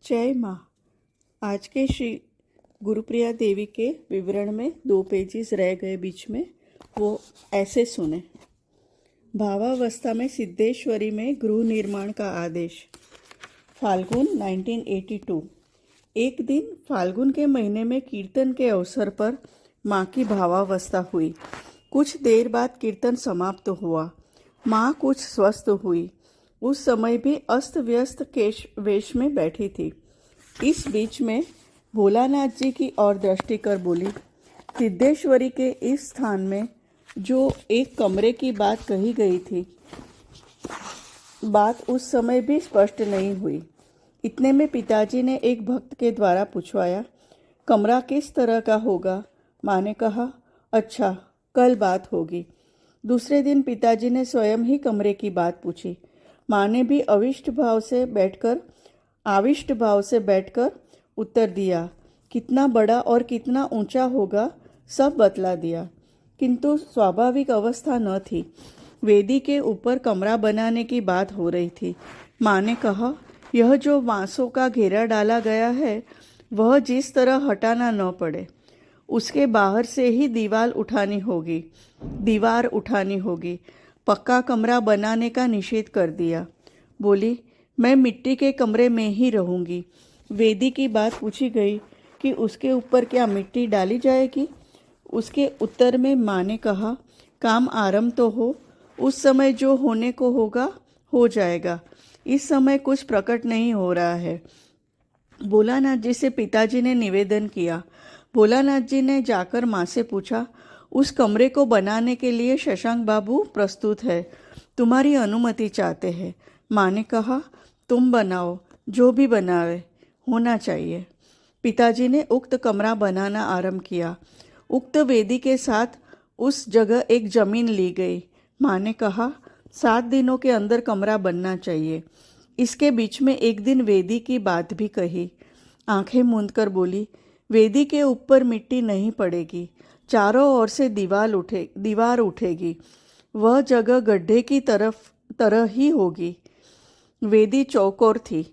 जय माँ। आज के श्री गुरुप्रिया देवी के विवरण में 2 पेजेस रह गए बीच में, वो ऐसे सुने। भावावस्था में सिद्धेश्वरी में गृह निर्माण का आदेश। फाल्गुन 1982। एक दिन फाल्गुन के महीने में कीर्तन के अवसर पर माँ की भावावस्था हुई। कुछ देर बाद कीर्तन समाप्त हुआ। माँ कुछ स्वस्थ हुई। उस समय भी अस्त व्यस्त वेश में बैठी थी। इस बीच में भोलानाथ जी की ओर दृष्टि कर बोली, सिद्धेश्वरी के इस स्थान में जो एक कमरे की बात कही गई थी, बात उस समय भी स्पष्ट नहीं हुई। इतने में पिताजी ने एक भक्त के द्वारा पूछवाया, कमरा किस तरह का होगा? माँ ने कहा, अच्छा, कल बात होगी। दूसरे दिन पिताजी ने स्वयं ही कमरे की बात पूछी। माँ ने भी आविष्ट भाव से बैठकर उत्तर दिया। कितना बड़ा और कितना ऊंचा होगा सब बतला दिया, किंतु स्वाभाविक अवस्था न थी। वेदी के ऊपर कमरा बनाने की बात हो रही थी। माँ ने कहा, यह जो बांसों का घेरा डाला गया है, वह जिस तरह हटाना न पड़े, उसके बाहर से ही दीवार उठानी होगी। पक्का कमरा बनाने का निषेध कर दिया। बोली, मैं मिट्टी के कमरे में ही रहूंगी। वेदी की बात पूछी गई कि उसके ऊपर क्या मिट्टी डाली जाएगी? उसके उत्तर में माँ ने कहा, काम आरंभ तो हो, उस समय जो होने को होगा हो जाएगा। इस समय कुछ प्रकट नहीं हो रहा है। भोलानाथ जी से पिताजी ने निवेदन किया। भोलानाथ जी ने जाकर माँ से पूछा, उस कमरे को बनाने के लिए शशांक बाबू प्रस्तुत है, तुम्हारी अनुमति चाहते हैं। माँ ने कहा, तुम बनाओ, जो भी बनावे, होना चाहिए। पिताजी ने उक्त कमरा बनाना आरंभ किया। उक्त वेदी के साथ उस जगह एक जमीन ली गई। माँ ने कहा, 7 दिनों के अंदर कमरा बनना चाहिए। इसके बीच में एक दिन वेदी की बात भी कही। आंखें मूंद कर बोली, वेदी के ऊपर मिट्टी नहीं पड़ेगी, चारों ओर से दीवार उठेगी। वह जगह गड्ढे की तरह ही होगी। वेदी चौकोर थी।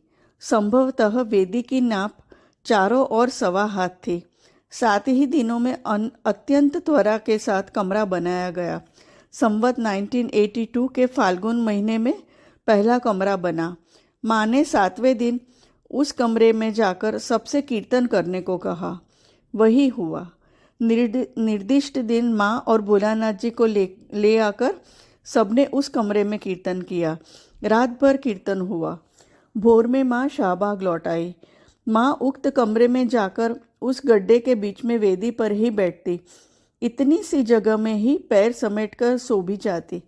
संभवतः वेदी की नाप चारों ओर 1.25 हाथ थी। 7 ही दिनों में अत्यंत त्वरा के साथ कमरा बनाया गया। संवत 1982 के फाल्गुन महीने में पहला कमरा बना। माँ ने 7वें दिन उस कमरे में जाकर सबसे कीर्तन करने को कहा। वही हुआ। निर्दिष्ट दिन माँ और भोलानाथ जी को ले आकर सबने उस कमरे में कीर्तन किया। रात भर कीर्तन हुआ। भोर में माँ शाहबाग लौट आई। माँ उक्त कमरे में जाकर उस गड्ढे के बीच में वेदी पर ही बैठती। इतनी सी जगह में ही पैर समेटकर सो भी जाती।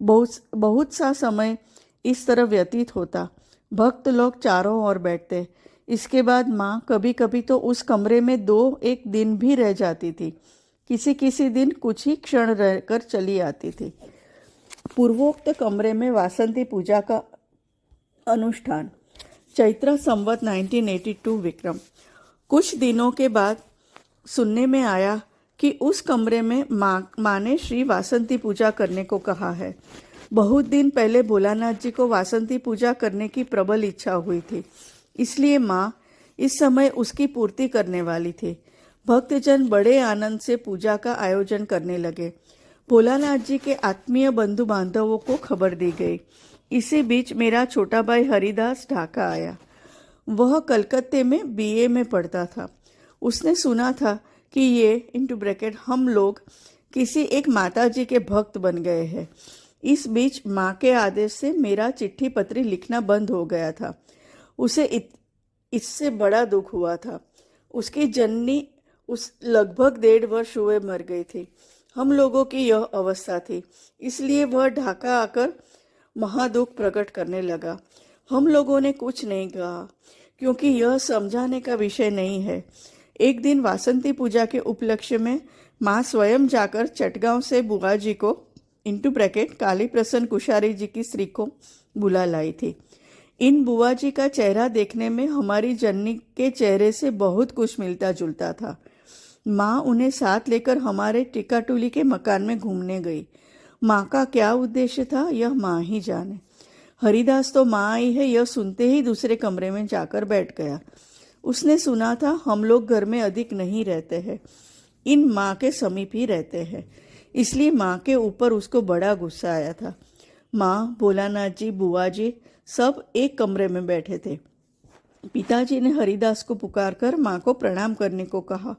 बहुत सा समय इस तरह व्यतीत होता। भक्त लोग चारों ओर बैठते। इसके बाद माँ कभी कभी तो उस कमरे में 2-1 दिन भी रह जाती थी। किसी दिन कुछ ही क्षण रहकर चली आती थी। पूर्वोक्त कमरे में वासंती पूजा का अनुष्ठान। चैत्र संवत 1982 विक्रम। कुछ दिनों के बाद सुनने में आया कि उस कमरे में माँ ने श्री वासंती पूजा करने को कहा है। बहुत दिन पहले भोलानाथ जी को वासंती पूजा करने की प्रबल इच्छा हुई थी, इसलिए माँ इस समय उसकी पूर्ति करने वाली थी। भक्तजन बड़े आनंद से पूजा का आयोजन करने लगे। भोलानाथ जी के आत्मीय बंधु बांधवों को खबर दी गई। इसी बीच मेरा छोटा भाई हरिदास ढाका आया। वह कलकत्ते में BA में पढ़ता था। उसने सुना था कि ये हम लोग किसी एक माता जी के भक्त बन गए हैं। इस बीच माँ के आदेश से मेरा चिट्ठी पत्री लिखना बंद हो गया था। उसे इससे बड़ा दुख हुआ था। उसकी जननी लगभग 1.5 वर्ष हुए मर गई थी। हम लोगों की यह अवस्था थी, इसलिए वह ढाका आकर महादुख प्रकट करने लगा। हम लोगों ने कुछ नहीं कहा, क्योंकि यह समझाने का विषय नहीं है। एक दिन वासंती पूजा के उपलक्ष्य में माँ स्वयं जाकर चटगांव से बुआ जी को काली प्रसन्न कुशारी जी की स्त्री को बुला लाई थी। इन बुआ जी का चेहरा देखने में हमारी जननी के चेहरे से बहुत कुछ मिलता जुलता था। माँ उन्हें साथ लेकर हमारे टिकाटुली के मकान में घूमने गई। माँ का क्या उद्देश्य था, यह माँ ही जाने। हरिदास तो माँ आई है यह सुनते ही दूसरे कमरे में जाकर बैठ गया। उसने सुना था हम लोग घर में अधिक नहीं रहते हैं, इन माँ के समीप ही रहते हैं, इसलिए माँ के ऊपर उसको बड़ा गुस्सा आया था। माँ, भोलानाथ जी, बुआ जी सब एक कमरे में बैठे थे। पिताजी ने हरिदास को पुकारकर माँ को प्रणाम करने को कहा।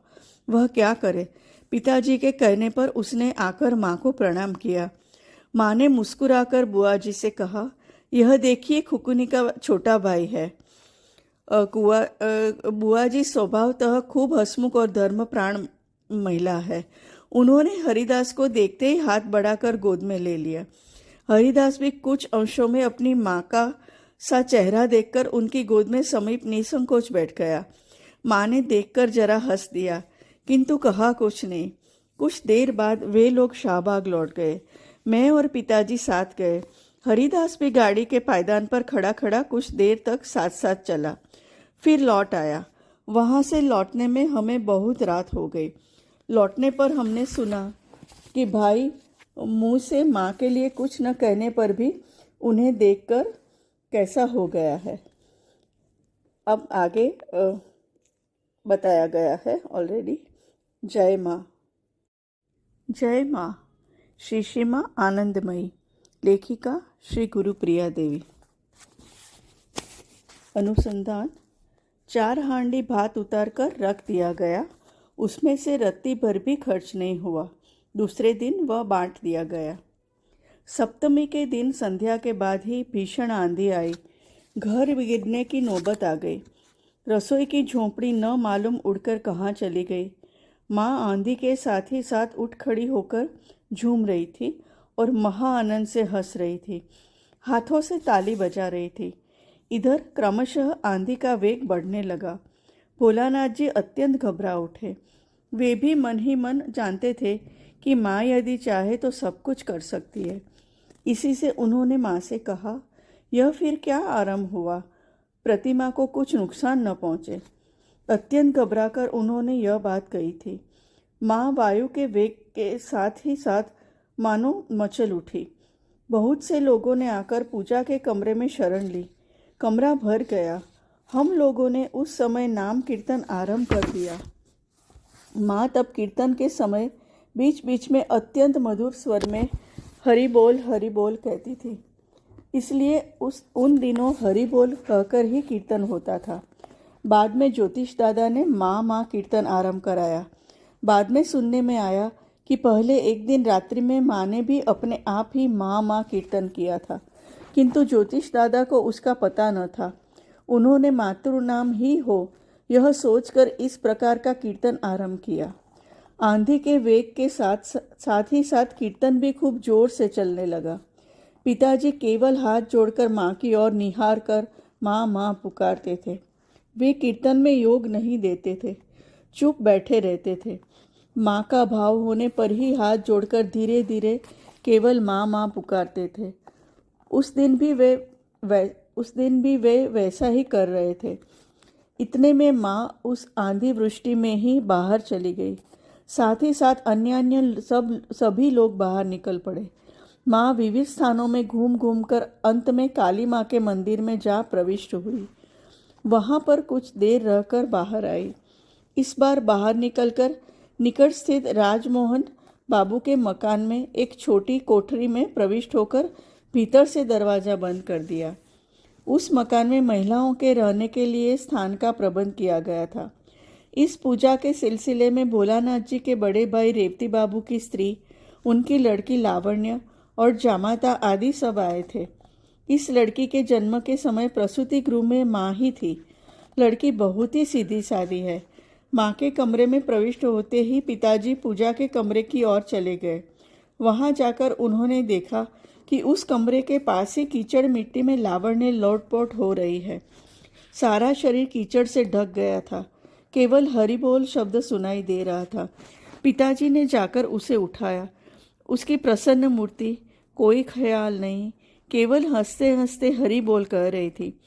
वह क्या करे, पिताजी के कहने पर उसने आकर माँ को प्रणाम किया। माँ ने मुस्कुराकर बुआ जी से कहा, यह देखिए खुकुनी का छोटा भाई है। बुआ जी स्वभावतः खूब हंसमुख और धर्मप्राण महिला है। उन्होंने हरिदास को देखते ही हाथ बढ़ाकर गोद में ले लिया। हरिदास भी कुछ अंशों में अपनी माँ का सा चेहरा देखकर उनकी गोद में समीप निसंकोच बैठ गया। माँ ने देखकर जरा हंस दिया, किंतु कहा कुछ नहीं। कुछ देर बाद वे लोग शाहबाग लौट गए। मैं और पिताजी साथ गए। हरिदास भी गाड़ी के पायदान पर खड़ा खड़ा कुछ देर तक साथ साथ चला, फिर लौट आया। वहाँ से लौटने में हमें बहुत रात हो गई। लौटने पर हमने सुना कि भाई मुँह से माँ के लिए कुछ न कहने पर भी उन्हें देखकर कैसा हो गया है। अब आगे बताया गया है ऑलरेडी। जय माँ। जय माँ। श्री श्रीमा आनंदमयी। लेखिका श्री गुरुप्रिया देवी। अनुसंधान। 4 हांडी भात उतारकर रख दिया गया। उसमें से रत्ती भर भी खर्च नहीं हुआ। दूसरे दिन वह बांट दिया गया। सप्तमी के दिन संध्या के बाद ही भीषण आंधी आई। घर गिरने की नौबत आ गई। रसोई की झोंपड़ी न मालूम उड़कर कहाँ चली गई। माँ आंधी के साथ ही साथ उठ खड़ी होकर झूम रही थी और महा आनंद से हंस रही थी। हाथों से ताली बजा रही थी। इधर क्रमशः आंधी का वेग बढ़ने लगा। भोलानाथ जी अत्यंत घबरा उठे। वे भी मन ही मन जानते थे कि माँ यदि चाहे तो सब कुछ कर सकती है। इसी से उन्होंने माँ से कहा, यह फिर क्या आरंभ हुआ, प्रतिमा को कुछ नुकसान न पहुँचे। अत्यंत घबराकर उन्होंने यह बात कही थी। माँ वायु के वेग के साथ ही साथ मानो मचल उठी। बहुत से लोगों ने आकर पूजा के कमरे में शरण ली। कमरा भर गया। हम लोगों ने उस समय नाम कीर्तन आरंभ कर दिया। माँ तब कीर्तन के समय बीच बीच में अत्यंत मधुर स्वर में हरि बोल कहती थी। इसलिए उन दिनों हरि बोल कहकर ही कीर्तन होता था। बाद में ज्योतिष दादा ने माँ कीर्तन आरंभ कराया। बाद में सुनने में आया कि पहले एक दिन रात्रि में माँ ने भी अपने आप ही माँ कीर्तन किया था, किंतु ज्योतिष दादा को उसका पता न था। उन्होंने मातृ नाम ही हो यह सोचकर इस प्रकार का कीर्तन आरंभ किया। आंधी के वेग के साथ ही साथ कीर्तन भी खूब जोर से चलने लगा। पिताजी केवल हाथ जोड़कर माँ की ओर निहार कर माँ पुकारते थे। वे कीर्तन में योग नहीं देते थे, चुप बैठे रहते थे। माँ का भाव होने पर ही हाथ जोड़कर धीरे धीरे केवल माँ पुकारते थे। उस दिन भी वे वैसा ही कर रहे थे। इतने में माँ उस आंधी वृष्टि में ही बाहर चली गई। साथ ही साथ अन्य सभी लोग बाहर निकल पड़े। माँ विविध स्थानों में घूम कर अंत में काली माँ के मंदिर में जा प्रविष्ट हुई। वहाँ पर कुछ देर रहकर बाहर आई। इस बार बाहर निकलकर निकट स्थित राजमोहन बाबू के मकान में एक छोटी कोठरी में प्रविष्ट होकर भीतर से दरवाज़ा बंद कर दिया। उस मकान में महिलाओं के रहने के लिए स्थान का प्रबंध किया गया था। इस पूजा के सिलसिले में भोलानाथ जी के बड़े भाई रेवती बाबू की स्त्री, उनकी लड़की लावण्य और जामाता आदि सब आए थे। इस लड़की के जन्म के समय प्रसूति गृह में माँ ही थी। लड़की बहुत ही सीधी सादी है। माँ के कमरे में प्रविष्ट होते ही पिताजी पूजा के कमरे की ओर चले गए। वहाँ जाकर उन्होंने देखा कि उस कमरे के पास ही कीचड़ मिट्टी में लावण्य लोटपोट हो रही है। सारा शरीर कीचड़ से ढक गया था। केवल हरि बोल शब्द सुनाई दे रहा था। पिताजी ने जाकर उसे उठाया। उसकी प्रसन्न मूर्ति, कोई ख्याल नहीं, केवल हंसते हंसते हरि बोल कह रही थी।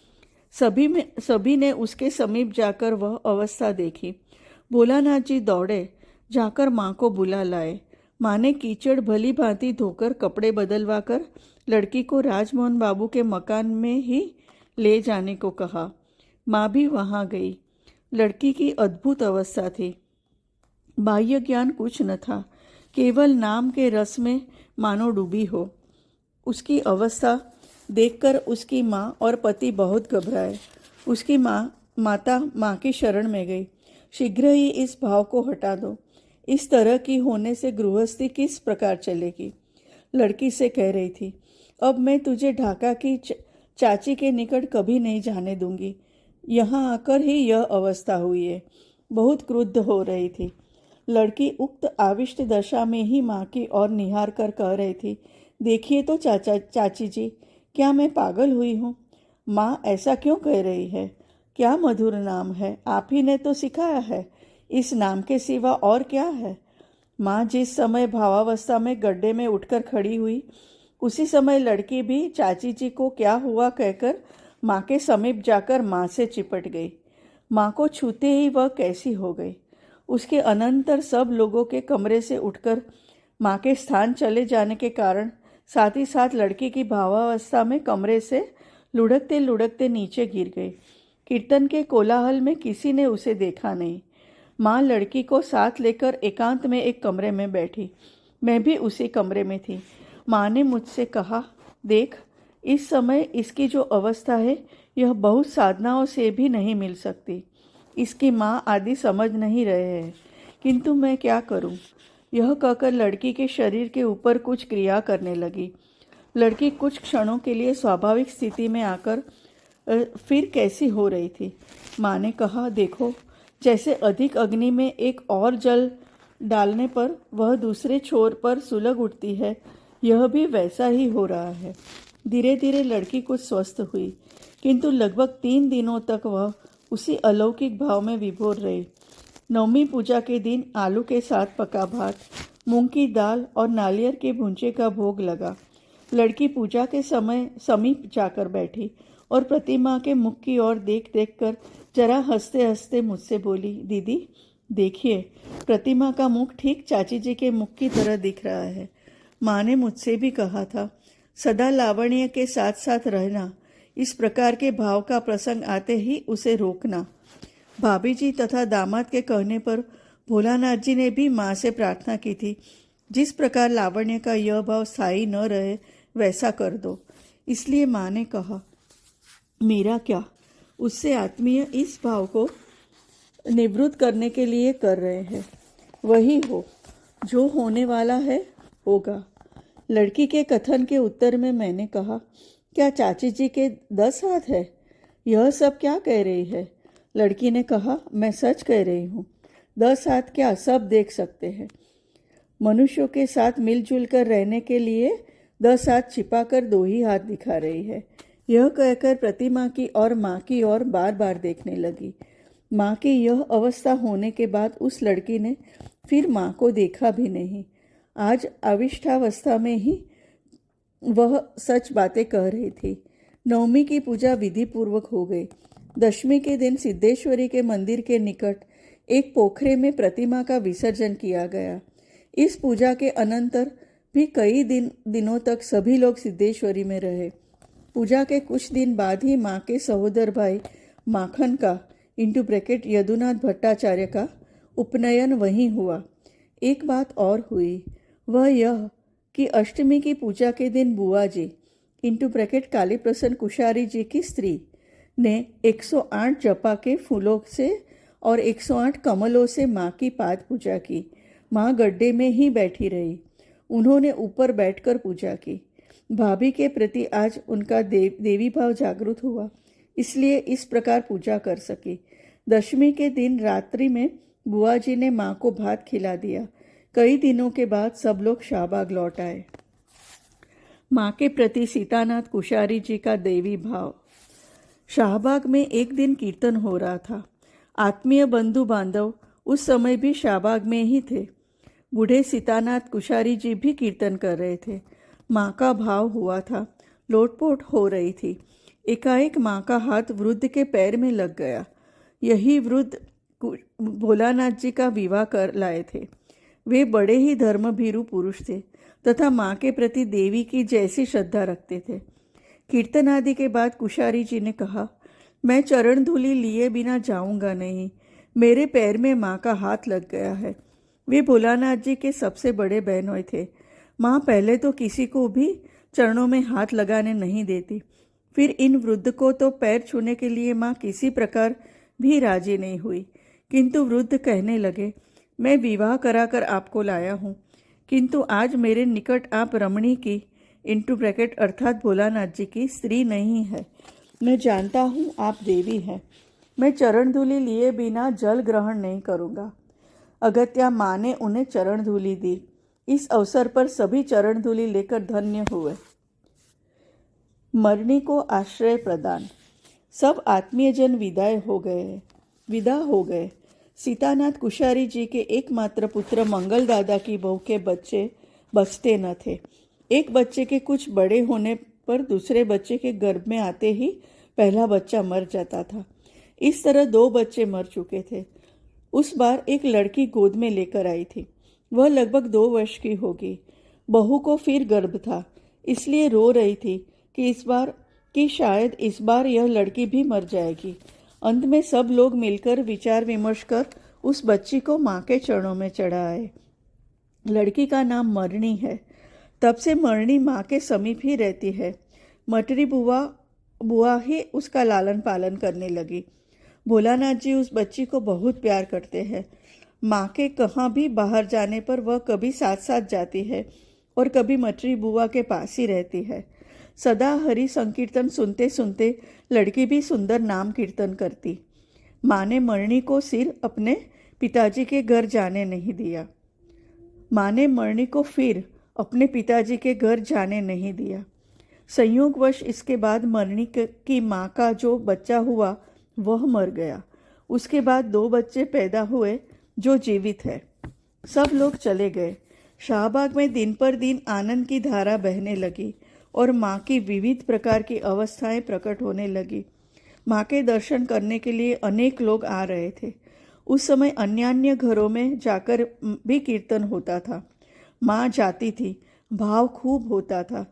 सभी ने उसके समीप जाकर वह अवस्था देखी। भोलानाथ जी दौड़े, जाकर माँ को बुला लाए। माँ ने कीचड़ भली भांति धोकर कपड़े बदलवा कर लड़की को राजमोहन बाबू के मकान में ही ले जाने को कहा। माँ भी वहाँ गई। लड़की की अद्भुत अवस्था थी। बाह्य ज्ञान कुछ न था, केवल नाम के रस में मानो डूबी हो। उसकी अवस्था देखकर उसकी माँ और पति बहुत घबराए। उसकी माता माँ की शरण में गई। शीघ्र ही इस भाव को हटा दो। इस तरह की होने से गृहस्थी किस प्रकार चलेगी। लड़की से कह रही थी, अब मैं तुझे ढाका की चाची के निकट कभी नहीं जाने दूंगी। यहाँ आकर ही यह अवस्था हुई है। बहुत क्रुद्ध हो रही थी। लड़की उक्त आविष्ट दशा में ही माँ की ओर निहार कर कह रही थी, देखिए तो चाची जी, क्या मैं पागल हुई हूँ? माँ ऐसा क्यों कह रही है? क्या मधुर नाम है, आप ही ने तो सिखाया है। इस नाम के सिवा और क्या है? माँ जिस समय भावावस्था में गड्ढे में उठकर खड़ी हुई, उसी समय लड़की भी चाची जी को क्या हुआ कहकर माँ के समीप जाकर माँ से चिपट गई। माँ को छूते ही वह कैसी हो गई। उसके अनंतर सब लोगों के कमरे से उठकर माँ के स्थान चले जाने के कारण साथ ही साथ लड़की की भावावस्था में कमरे से लुढ़कते लुढ़कते नीचे गिर गई। कीर्तन के कोलाहल में किसी ने उसे देखा नहीं। माँ लड़की को साथ लेकर एकांत में एक कमरे में बैठी। मैं भी उसी कमरे में थी। माँ ने मुझसे कहा, देख, इस समय इसकी जो अवस्था है यह बहुत साधनाओं से भी नहीं मिल सकती। इसकी माँ आदि समझ नहीं रहे हैं, किंतु मैं क्या करूँ? यह कहकर लड़की के शरीर के ऊपर कुछ क्रिया करने लगी। लड़की कुछ क्षणों के लिए स्वाभाविक स्थिति में आकर फिर कैसी हो रही थी। माँ ने कहा, देखो, जैसे अधिक अग्नि में एक और जल डालने पर वह दूसरे छोर पर सुलग उठती है, यह भी वैसा ही हो रहा है। धीरे धीरे लड़की कुछ स्वस्थ हुई, किंतु लगभग 3 दिनों तक वह उसी अलौकिक भाव में विभोर रही। नवमी पूजा के दिन आलू के साथ पका भात, मूंग की दाल और नारियल के भुंजे का भोग लगा। लड़की पूजा के समय समीप जाकर बैठी और प्रतिमा के मुख की ओर देख देख कर जरा हंसते हंसते मुझसे बोली, दीदी देखिए, प्रतिमा का मुख ठीक चाची जी के मुख की तरह दिख रहा है। माँ ने मुझसे भी कहा था, सदा लावण्य के साथ साथ रहना। इस प्रकार के भाव का प्रसंग आते ही उसे रोकना। भाभी जी तथा दामाद के कहने पर भोलानाथ जी ने भी माँ से प्रार्थना की थी, जिस प्रकार लावण्य का यह भाव स्थायी न रहे वैसा कर दो। इसलिए माँ ने कहा, मेरा क्या, उससे आत्मीय इस भाव को निवृत्त करने के लिए कर रहे हैं। वही हो, जो होने वाला है होगा। लड़की के कथन के उत्तर में मैंने कहा, क्या चाची जी के 10 हाथ है? यह सब क्या कह रही है? लड़की ने कहा, मैं सच कह रही हूँ। 10 हाथ क्या, सब देख सकते हैं। मनुष्यों के साथ मिलजुल कर रहने के लिए 10 हाथ छिपाकर 2 ही हाथ दिखा रही है। यह कहकर प्रतिमा की और माँ की ओर बार बार देखने लगी। माँ की यह अवस्था होने के बाद उस लड़की ने फिर माँ को देखा भी नहीं। आज अविष्ठावस्था में ही वह सच बातें कह रही थी। नवमी की पूजा विधि पूर्वक हो गई। दशमी के दिन सिद्धेश्वरी के मंदिर के निकट एक पोखरे में प्रतिमा का विसर्जन किया गया। इस पूजा के अनंतर भी कई दिनों तक सभी लोग सिद्धेश्वरी में रहे। पूजा के कुछ दिन बाद ही माँ के सहोदर भाई माखन का यदुनाथ भट्टाचार्य का उपनयन वहीं हुआ। एक बात और हुई, वह यह कि अष्टमी की पूजा के दिन बुआ जी काली प्रसन्न कुशारी जी की स्त्री ने 108 जपा के फूलों से और 108 कमलों से माँ की पाद पूजा की। माँ गड्ढे में ही बैठी रही। उन्होंने ऊपर बैठकर पूजा की। भाभी के प्रति आज उनका देवी भाव जागृत हुआ, इसलिए इस प्रकार पूजा कर सकी। दशमी के दिन रात्रि में बुआ जी ने माँ को भात खिला दिया। कई दिनों के बाद सब लोग शाहबाग लौट आए। माँ के प्रति सीतानाथ कुशारी जी का देवी भाव। शाहबाग में एक दिन कीर्तन हो रहा था। आत्मीय बंधु बांधव उस समय भी शाहबाग में ही थे। बूढ़े सीतानाथ कुशारी जी भी कीर्तन कर रहे थे। माँ का भाव हुआ था, लोटपोट हो रही थी। एकाएक माँ का हाथ वृद्ध के पैर में लग गया। यही वृद्ध भोलानाथ जी का विवाह कर लाए थे। वे बड़े ही धर्मभीरू पुरुष थे तथा माँ के प्रति देवी की जैसी श्रद्धा रखते थे। कीर्तन आदि के बाद कुशारी जी ने कहा, मैं चरण धूलि लिए बिना जाऊंगा नहीं, मेरे पैर में माँ का हाथ लग गया है। वे भोलानाथ जी के सबसे बड़े बहनोई थे। माँ पहले तो किसी को भी चरणों में हाथ लगाने नहीं देती, फिर इन वृद्ध को तो पैर छूने के लिए माँ किसी प्रकार भी राजी नहीं हुई। किंतु वृद्ध कहने लगे, मैं विवाह कराकर आपको लाया हूँ, किंतु आज मेरे निकट आप रमणी की () अर्थात भोलानाथ जी की स्त्री नहीं है। मैं जानता हूँ आप देवी हैं। मैं चरण धूलि लिए बिना जल ग्रहण नहीं करूँगा। अगत्या माँ ने उन्हें चरण धूलि दी। इस अवसर पर सभी चरण धूलि लेकर धन्य हुए। मरनी को आश्रय प्रदान। सब आत्मीयजन विदा हो गए। सीतानाथ कुशारी जी के एकमात्र पुत्र मंगल दादा की बहू के बच्चे बचते न थे। एक बच्चे के कुछ बड़े होने पर दूसरे बच्चे के गर्भ में आते ही पहला बच्चा मर जाता था। इस तरह 2 बच्चे मर चुके थे। उस बार एक लड़की गोद में लेकर आई थी। वह लगभग 2 वर्ष की होगी। बहू को फिर गर्भ था, इसलिए रो रही थी कि शायद इस बार यह लड़की भी मर जाएगी। अंत में सब लोग मिलकर विचार विमर्श कर उस बच्ची को माँ के चरणों में चढ़ा आए। लड़की का नाम मरनी है। तब से मरनी माँ के समीप ही रहती है। मटरी बुआ ही उसका लालन पालन करने लगी। भोलानाथ जी उस बच्ची को बहुत प्यार करते हैं। माँ के कहाँ भी बाहर जाने पर वह कभी साथ साथ जाती है और कभी मटरी बुआ के पास ही रहती है। सदा हरि संकीर्तन सुनते सुनते लड़की भी सुंदर नाम कीर्तन करती। माँ ने मरनी को सिर अपने पिताजी के घर जाने नहीं दिया। संयोगवश इसके बाद मरनी की माँ का जो बच्चा हुआ वह मर गया। उसके बाद 2 बच्चे पैदा हुए जो जीवित है। सब लोग चले गए। शाहबाग में दिन पर दिन आनंद की धारा बहने लगी और माँ की विविध प्रकार की अवस्थाएं प्रकट होने लगी। माँ के दर्शन करने के लिए अनेक लोग आ रहे थे। उस समय अन्य घरों में जाकर भी कीर्तन होता था। माँ जाती थी, भाव खूब होता था,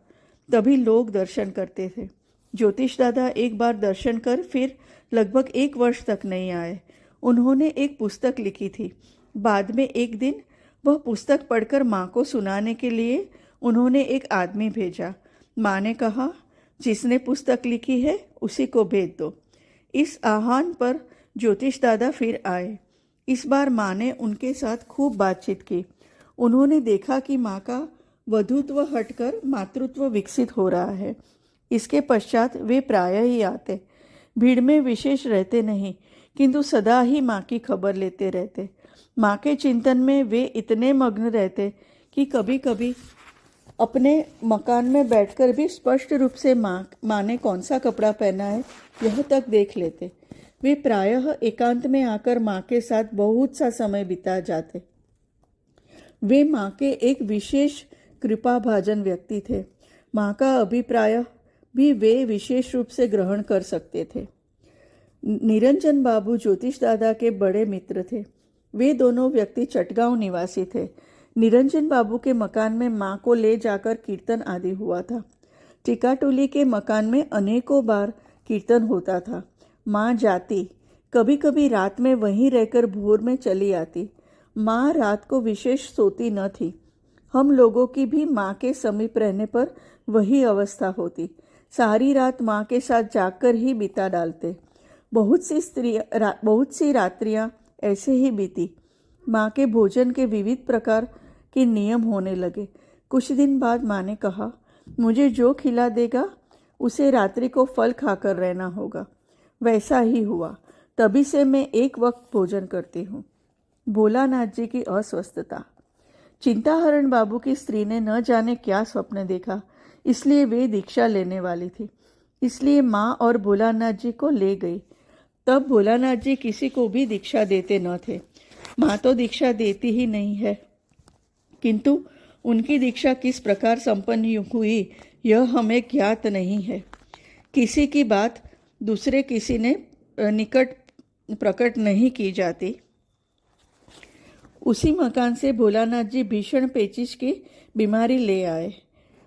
तभी लोग दर्शन करते थे। ज्योतिष दादा एक बार दर्शन कर फिर लगभग 1 वर्ष तक नहीं आए। उन्होंने एक पुस्तक लिखी थी। बाद में एक दिन वह पुस्तक पढ़कर माँ को सुनाने के लिए उन्होंने एक आदमी भेजा। माँ ने कहा, जिसने पुस्तक लिखी है उसी को भेज दो। इस आह्वान पर ज्योतिष दादा फिर आए। इस बार माँ ने उनके साथ खूब बातचीत की। उन्होंने देखा कि माँ का वधूत्व हटकर मातृत्व विकसित हो रहा है। इसके पश्चात वे प्रायः ही आते। भीड़ में विशेष रहते नहीं, किंतु सदा ही माँ की खबर लेते रहते। माँ के चिंतन में वे इतने मग्न रहते कि कभी कभी अपने मकान में बैठकर भी स्पष्ट रूप से माँ ने कौन सा कपड़ा पहना है यह तक देख लेते। वे प्रायः एकांत में आकर माँ के साथ बहुत सा समय बिता जाते। वे माँ के एक विशेष कृपाभाजन व्यक्ति थे। माँ का अभिप्राय भी वे विशेष रूप से ग्रहण कर सकते थे। निरंजन बाबू ज्योतिष दादा के बड़े मित्र थे। वे दोनों व्यक्ति चटगांव निवासी थे। निरंजन बाबू के मकान में माँ को ले जाकर कीर्तन आदि हुआ था। टिकाटोली के मकान में अनेकों बार कीर्तन होता था। माँ जाती, कभी कभी रात में वहीं रहकर भोर में चली आती। माँ रात को विशेष सोती न थी। हम लोगों की भी माँ के समीप रहने पर वही अवस्था होती। सारी रात माँ के साथ जागकर ही बिता डालते। बहुत सी रात्रियां ऐसे ही बीती। माँ के भोजन के विविध प्रकार के नियम होने लगे। कुछ दिन बाद माँ ने कहा, मुझे जो खिला देगा उसे रात्रि को फल खाकर रहना होगा। वैसा ही हुआ। तभी से मैं एक वक्त भोजन करती हूँ। भोलानाथ जी की अस्वस्थता। चिंताहरण बाबू की स्त्री ने न जाने क्या स्वप्न देखा, इसलिए वे दीक्षा लेने वाली थी। इसलिए माँ और भोलानाथ जी को ले गई। तब भोलानाथ जी किसी को भी दीक्षा देते न थे। माँ तो दीक्षा देती ही नहीं है, किंतु उनकी दीक्षा किस प्रकार संपन्न हुई यह हमें ज्ञात नहीं है। किसी की बात दूसरे किसी ने निकट प्रकट नहीं की जाती। उसी मकान से भोलानाथ जी भीषण पेचिश की बीमारी ले आए।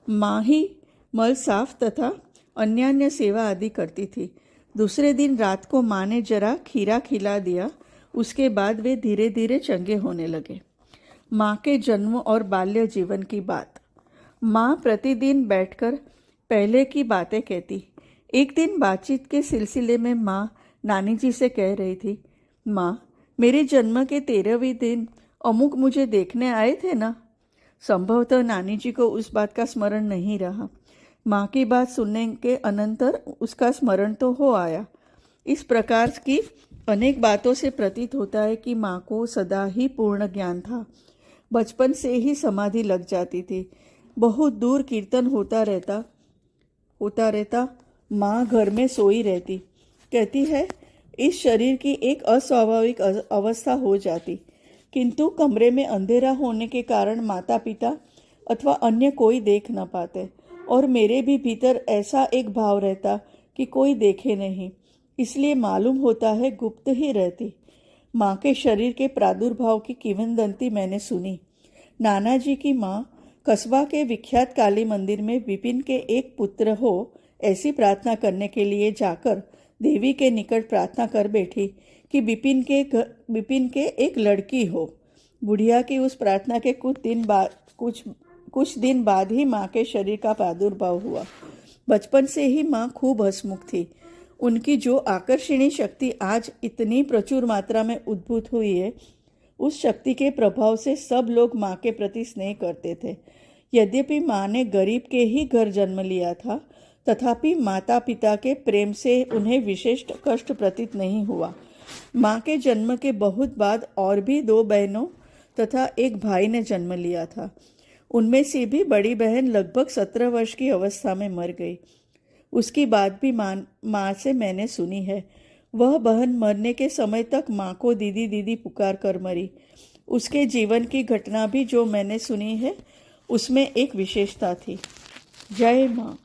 माँ ही मल साफ तथा अन्यान्य सेवा आदि करती थी। दूसरे दिन रात को माँ ने जरा खीरा खिला दिया। उसके बाद वे धीरे धीरे चंगे होने लगे। माँ के जन्म और बाल्य जीवन की बात। माँ प्रतिदिन बैठकर पहले की बातें कहती। एक दिन बातचीत के सिलसिले में माँ नानी जी से कह रही थी, माँ, मेरे जन्म के 13वें दिन अमुक मुझे देखने आए थे ना। संभवतः नानी जी को उस बात का स्मरण नहीं रहा। माँ की बात सुनने के अनंतर उसका स्मरण तो हो आया। इस प्रकार की अनेक बातों से प्रतीत होता है कि माँ को सदा ही पूर्ण ज्ञान था। बचपन से ही समाधि लग जाती थी। बहुत दूर कीर्तन होता रहता माँ घर में सोई रहती। कहती है, इस शरीर की एक अस्वाभाविक अवस्था हो जाती, किंतु कमरे में अंधेरा होने के कारण माता पिता अथवा अन्य कोई देख न पाते, और मेरे भी भीतर ऐसा एक भाव रहता कि कोई देखे नहीं, इसलिए मालूम होता है गुप्त ही रहती। माँ के शरीर के प्रादुर्भाव की किंवदंती मैंने सुनी। नाना जी की माँ कस्बा के विख्यात काली मंदिर में विपिन के एक पुत्र हो ऐसी प्रार्थना करने के लिए जाकर देवी के निकट प्रार्थना कर बैठी कि विपिन के एक लड़की हो। बुढ़िया की उस प्रार्थना के कुछ दिन बाद ही माँ के शरीर का प्रादुर्भाव हुआ। बचपन से ही माँ खूब हंसमुख थी। उनकी जो आकर्षणी शक्ति आज इतनी प्रचुर मात्रा में उद्भूत हुई है, उस शक्ति के प्रभाव से सब लोग माँ के प्रति स्नेह करते थे। यद्यपि माँ ने गरीब के ही घर जन्म लिया था, तथापि माता पिता के प्रेम से उन्हें विशेष कष्ट प्रतीत नहीं हुआ। माँ के जन्म के बहुत बाद और भी 2 बहनों तथा एक भाई ने जन्म लिया था। उनमें से भी बड़ी बहन लगभग 17 वर्ष की अवस्था में मर गई। उसकी बात भी माँ से मैंने सुनी है। वह बहन मरने के समय तक माँ को दीदी दीदी पुकार कर मरी। उसके जीवन की घटना भी जो मैंने सुनी है, उसमें एक विशेषता थी। जय माँ।